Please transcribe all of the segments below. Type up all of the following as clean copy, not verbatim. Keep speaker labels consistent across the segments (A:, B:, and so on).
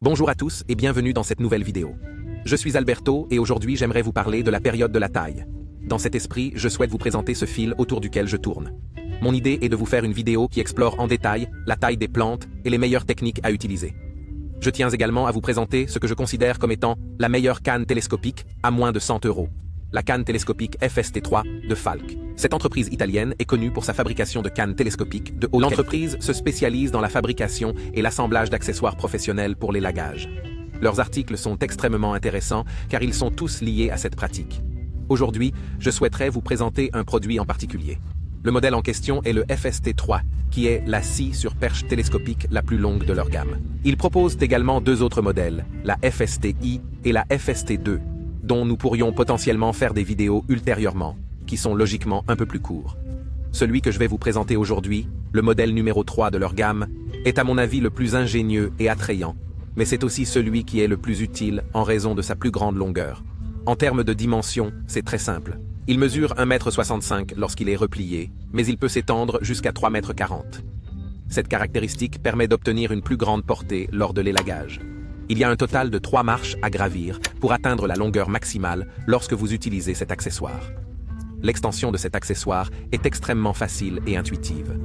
A: Bonjour à tous et bienvenue dans cette nouvelle vidéo. Je suis Alberto et aujourd'hui j'aimerais vous parler de la période de la taille. Dans cet esprit, je souhaite vous présenter ce fil autour duquel je tourne. Mon idée est de vous faire une vidéo qui explore en détail la taille des plantes et les meilleures techniques à utiliser. Je tiens également à vous présenter ce que je considère comme étant la meilleure canne télescopique à moins de 100 €. La canne télescopique FST3 de Falck. Cette entreprise italienne est connue pour sa fabrication de cannes télescopiques de haute qualité. L'entreprise se spécialise dans la fabrication et l'assemblage d'accessoires professionnels pour l'élagage. Leurs articles sont extrêmement intéressants car ils sont tous liés à cette pratique. Aujourd'hui, je souhaiterais vous présenter un produit en particulier. Le modèle en question est le FST3, qui est la scie sur perche télescopique la plus longue de leur gamme. Ils proposent également deux autres modèles, la FSTI et la FST2, dont nous pourrions potentiellement faire des vidéos ultérieurement, qui sont logiquement un peu plus courts. Celui que je vais vous présenter aujourd'hui, le modèle numéro 3 de leur gamme, est à mon avis le plus ingénieux et attrayant, mais c'est aussi celui qui est le plus utile en raison de sa plus grande longueur. En termes de dimension, c'est très simple. Il mesure 1,65 m lorsqu'il est replié, mais il peut s'étendre jusqu'à 3,40 m. Cette caractéristique permet d'obtenir une plus grande portée lors de l'élagage. Il y a un total de 3 marches à gravir pour atteindre la longueur maximale lorsque vous utilisez cet accessoire. L'extension de cet accessoire est extrêmement facile et intuitive.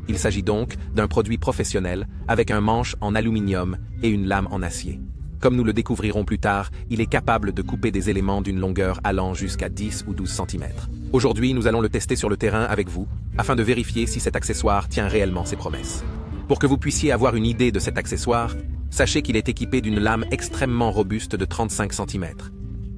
A: Il s'agit donc d'un produit professionnel avec un manche en aluminium et une lame en acier. Comme nous le découvrirons plus tard, il est capable de couper des éléments d'une longueur allant jusqu'à 10 ou 12 cm. Aujourd'hui, nous allons le tester sur le terrain avec vous, afin de vérifier si cet accessoire tient réellement ses promesses. Pour que vous puissiez avoir une idée de cet accessoire, sachez qu'il est équipé d'une lame extrêmement robuste de 35 cm.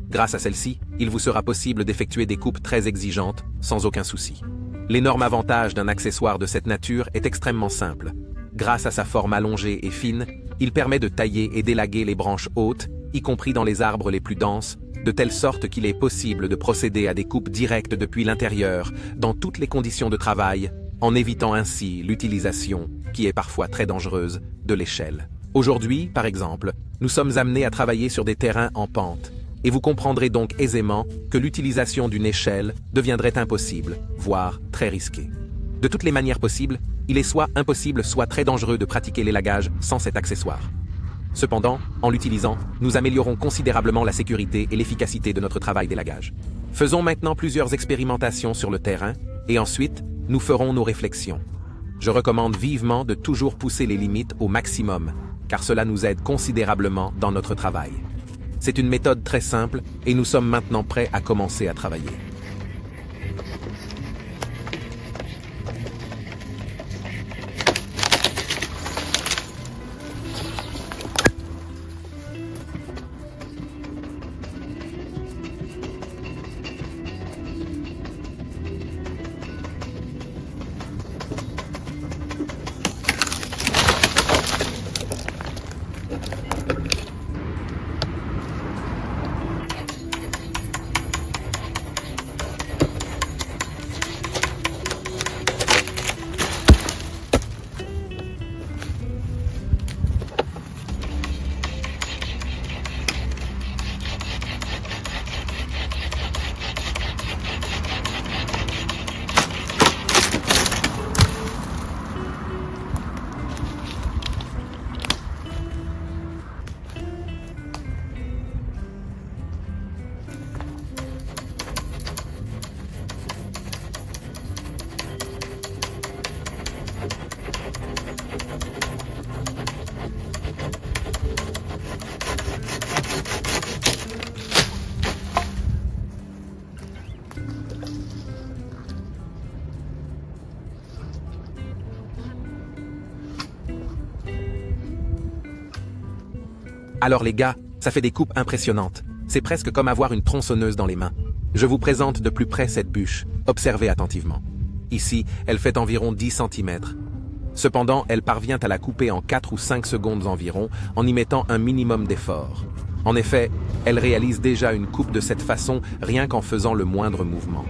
A: Grâce à celle-ci, il vous sera possible d'effectuer des coupes très exigeantes, sans aucun souci. L'énorme avantage d'un accessoire de cette nature est extrêmement simple. Grâce à sa forme allongée et fine, il permet de tailler et d'élaguer les branches hautes, y compris dans les arbres les plus denses, de telle sorte qu'il est possible de procéder à des coupes directes depuis l'intérieur, dans toutes les conditions de travail, en évitant ainsi l'utilisation, qui est parfois très dangereuse, de l'échelle. Aujourd'hui, par exemple, nous sommes amenés à travailler sur des terrains en pente, et vous comprendrez donc aisément que l'utilisation d'une échelle deviendrait impossible, voire très risquée. De toutes les manières possibles, il est soit impossible soit très dangereux de pratiquer l'élagage sans cet accessoire. Cependant, en l'utilisant, nous améliorons considérablement la sécurité et l'efficacité de notre travail d'élagage. Faisons maintenant plusieurs expérimentations sur le terrain, et ensuite, nous ferons nos réflexions. Je recommande vivement de toujours pousser les limites au maximum, car cela nous aide considérablement dans notre travail. C'est une méthode très simple et nous sommes maintenant prêts à commencer à travailler. Alors les gars, ça fait des coupes impressionnantes. C'est presque comme avoir une tronçonneuse dans les mains. Je vous présente de plus près cette bûche. Observez attentivement. Ici, elle fait environ 10 cm. Cependant, elle parvient à la couper en 4 ou 5 secondes environ en y mettant un minimum d'effort. En effet, elle réalise déjà une coupe de cette façon rien qu'en faisant le moindre mouvement.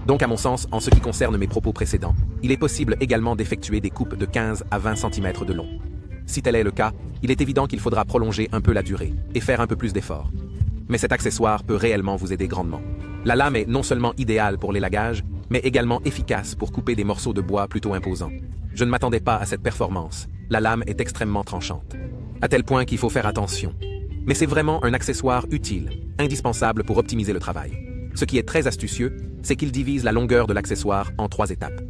A: Donc à mon sens, en ce qui concerne mes propos précédents, il est possible également d'effectuer des coupes de 15 à 20 cm de long. Si tel est le cas, il est évident qu'il faudra prolonger un peu la durée et faire un peu plus d'efforts. Mais cet accessoire peut réellement vous aider grandement. La lame est non seulement idéale pour l'élagage, mais également efficace pour couper des morceaux de bois plutôt imposants. Je ne m'attendais pas à cette performance. La lame est extrêmement tranchante. à tel point qu'il faut faire attention. Mais c'est vraiment un accessoire utile, indispensable pour optimiser le travail. Ce qui est très astucieux, c'est qu'il divise la longueur de l'accessoire en 3 étapes.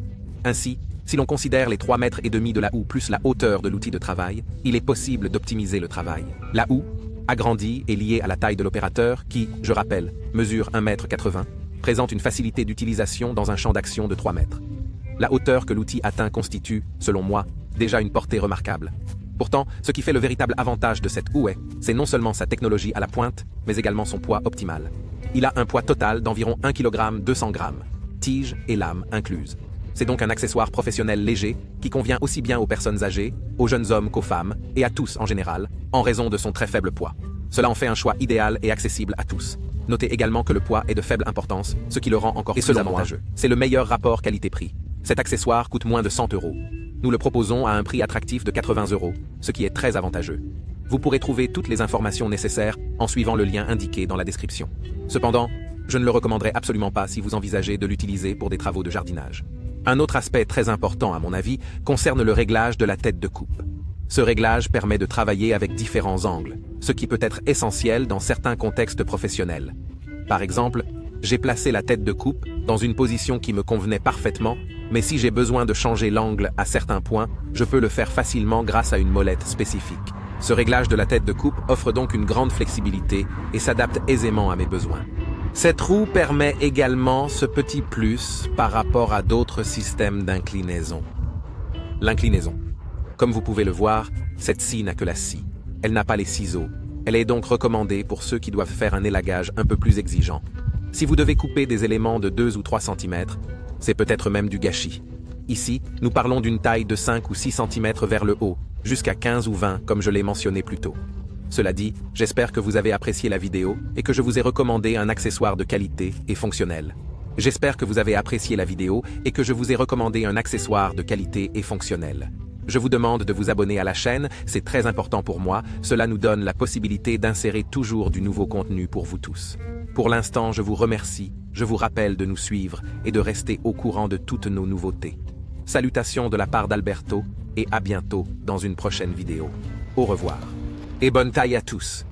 A: Ainsi, si l'on considère les 3,5 mètres de la houe plus la hauteur de l'outil de travail, il est possible d'optimiser le travail. La houe, agrandie et liée à la taille de l'opérateur qui, je rappelle, mesure 1,80 m, présente une facilité d'utilisation dans un champ d'action de 3 mètres. La hauteur que l'outil atteint constitue, selon moi, déjà une portée remarquable. Pourtant, ce qui fait le véritable avantage de cette houe, c'est non seulement sa technologie à la pointe, mais également son poids optimal. Il a un poids total d'environ 1 kg 200 g, tige et lame incluses. C'est donc un accessoire professionnel léger qui convient aussi bien aux personnes âgées, aux jeunes hommes qu'aux femmes, et à tous en général, en raison de son très faible poids. Cela en fait un choix idéal et accessible à tous. Notez également que le poids est de faible importance, ce qui le rend encore plus avantageux. C'est le meilleur rapport qualité-prix. Cet accessoire coûte moins de 100 €. Nous le proposons à un prix attractif de 80 €, ce qui est très avantageux. Vous pourrez trouver toutes les informations nécessaires en suivant le lien indiqué dans la description. Cependant, je ne le recommanderais absolument pas si vous envisagez de l'utiliser pour des travaux de jardinage. Un autre aspect très important à mon avis concerne le réglage de la tête de coupe. Ce réglage permet de travailler avec différents angles, ce qui peut être essentiel dans certains contextes professionnels. Par exemple, j'ai placé la tête de coupe dans une position qui me convenait parfaitement, mais si j'ai besoin de changer l'angle à certains points, je peux le faire facilement grâce à une molette spécifique. Ce réglage de la tête de coupe offre donc une grande flexibilité et s'adapte aisément à mes besoins. Cette roue permet également ce petit plus par rapport à d'autres systèmes d'inclinaison. L'inclinaison. Comme vous pouvez le voir, cette scie n'a que la scie. Elle n'a pas les ciseaux. Elle est donc recommandée pour ceux qui doivent faire un élagage un peu plus exigeant. Si vous devez couper des éléments de 2 ou 3 cm, c'est peut-être même du gâchis. Ici, nous parlons d'une taille de 5 ou 6 cm vers le haut, jusqu'à 15 ou 20 comme je l'ai mentionné plus tôt. Cela dit, j'espère que vous avez apprécié la vidéo et que je vous ai recommandé un accessoire de qualité et fonctionnel. J'espère que vous avez apprécié la vidéo et que je vous ai recommandé un accessoire de qualité et fonctionnel. Je vous demande de vous abonner à la chaîne, c'est très important pour moi, cela nous donne la possibilité d'insérer toujours du nouveau contenu pour vous tous. Pour l'instant, je vous remercie, je vous rappelle de nous suivre et de rester au courant de toutes nos nouveautés. Salutations de la part d'Alberto et à bientôt dans une prochaine vidéo. Au revoir. Et bonne taille à tous.